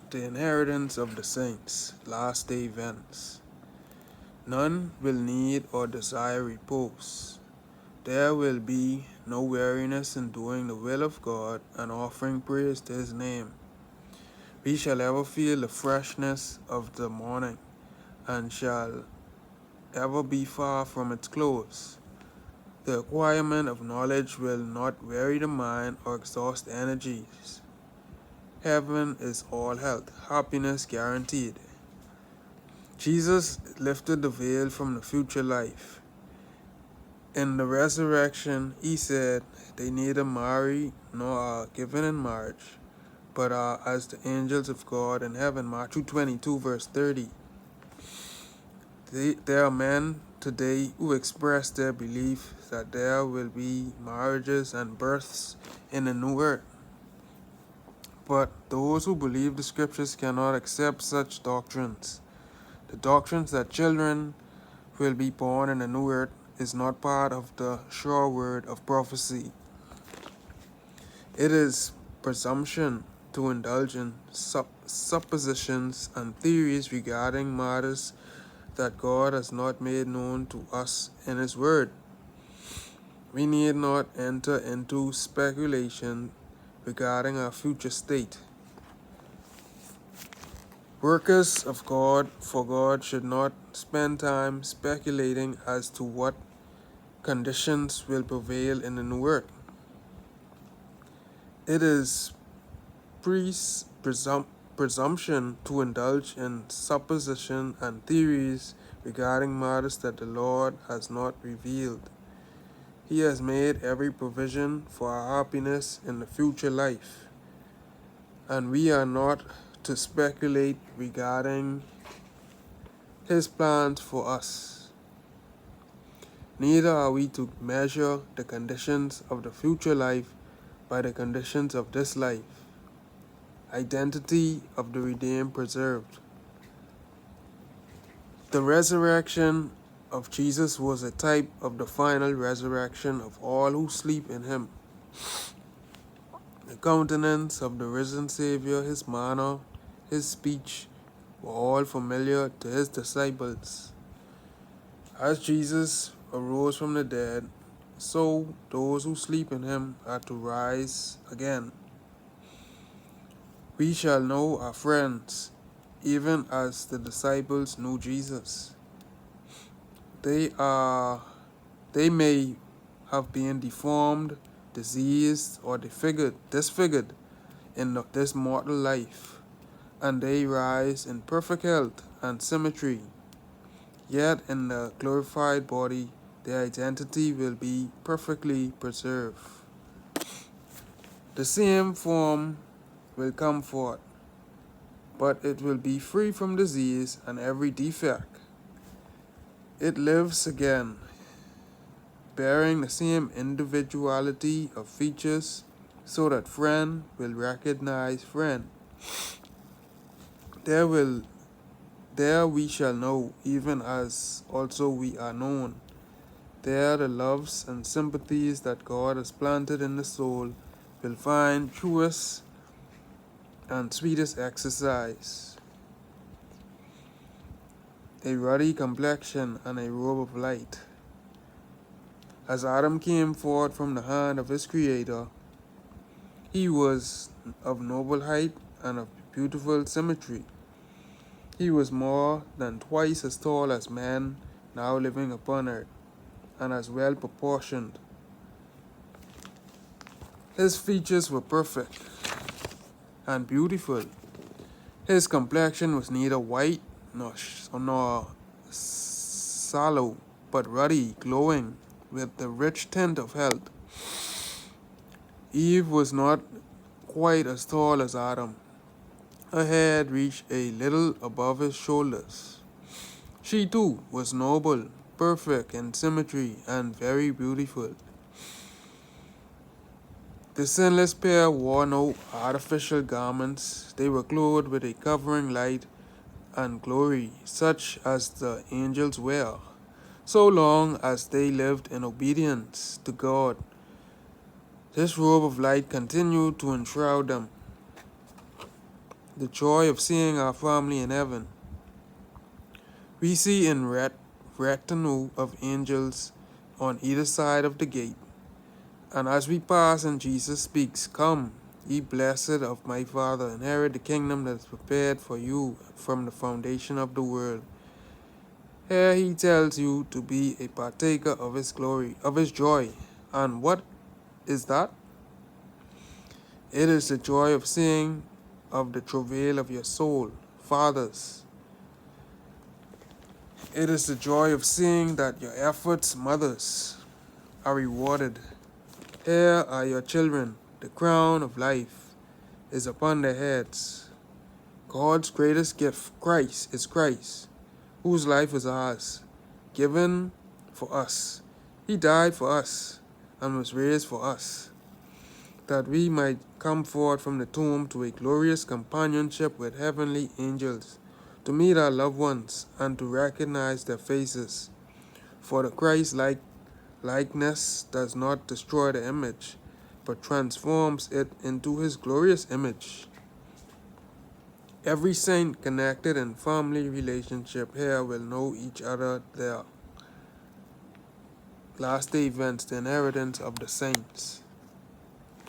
The inheritance of the saints, last day events. None will need or desire repose. There will be no weariness in doing the will of God and offering praise to his name. We shall ever feel the freshness of the morning and shall ever be far from its close. The acquirement of knowledge will not weary the mind or exhaust energies. Heaven is all health, happiness guaranteed. Jesus lifted the veil from the future life. In the resurrection, he said, they neither marry nor are given in marriage, but are as the angels of God in heaven. Matthew 22, verse 30. There are men today who express their belief that there will be marriages and births in the new earth. But those who believe the scriptures cannot accept such doctrines. The doctrines that children will be born in the new earth is not part of the sure word of prophecy. It is presumption to indulge in suppositions and theories regarding matters that God has not made known to us in his word. We need not enter into speculation regarding our future state. Workers of God for God should not spend time speculating as to what conditions will prevail in the new earth. It is presumption to indulge in supposition and theories regarding matters that the Lord has not revealed. He has made every provision for our happiness in the future life, and we are not to speculate regarding his plans for us. Neither are we to measure the conditions of the future life by the conditions of this life. Identity of the redeemed preserved. The resurrection of Jesus was a type of the final resurrection of all who sleep in him. The countenance of the risen Savior, his manner, his speech, were all familiar to his disciples. As Jesus arose from the dead, so those who sleep in him are to rise again. We shall know our friends, even as the disciples knew Jesus. They may have been deformed, diseased, or disfigured in this mortal life, and they rise in perfect health and symmetry. Yet in the glorified body, their identity will be perfectly preserved. The same form will come forth, but it will be free from disease and every defect. It lives again, bearing the same individuality of features, so that friend will recognize friend. There we shall know, even as also we are known. There the loves and sympathies that God has planted in the soul will find truest and sweetest exercise. A ruddy complexion and a robe of light. As Adam came forth from the hand of his Creator, he was of noble height and of beautiful symmetry. He was more than twice as tall as man now living upon earth, and as well proportioned. His features were perfect and beautiful. His complexion was neither white nor sallow, but ruddy, glowing, with the rich tint of health. Eve was not quite as tall as Adam. Her head reached a little above his shoulders. She too was noble, perfect in symmetry, and very beautiful. The sinless pair wore no artificial garments. They were clothed with a covering light and glory, such as the angels wear, so long as they lived in obedience to God. This robe of light continued to enshroud them. the joy of seeing our family in heaven. We see in retinue of angels on either side of the gate. And as we pass and Jesus speaks, "Come, ye blessed of my Father, inherit the kingdom that is prepared for you from the foundation of the world." Here he tells you to be a partaker of his glory, of his joy. And what is that? It is the joy of seeing of the travail of your soul, fathers. It is the joy of seeing that your efforts, mothers, are rewarded. Here are your children. The crown of life is upon their heads. God's greatest gift, Christ, is Christ, whose life is ours, given for us. He died for us and was raised for us, that we might come forth from the tomb to a glorious companionship with heavenly angels, to meet our loved ones and to recognize their faces. For the Christ-like likeness does not destroy the image, but transforms it into his glorious image. Every saint connected in family relationship here will know each other there. Last day events, the inheritance of the saints.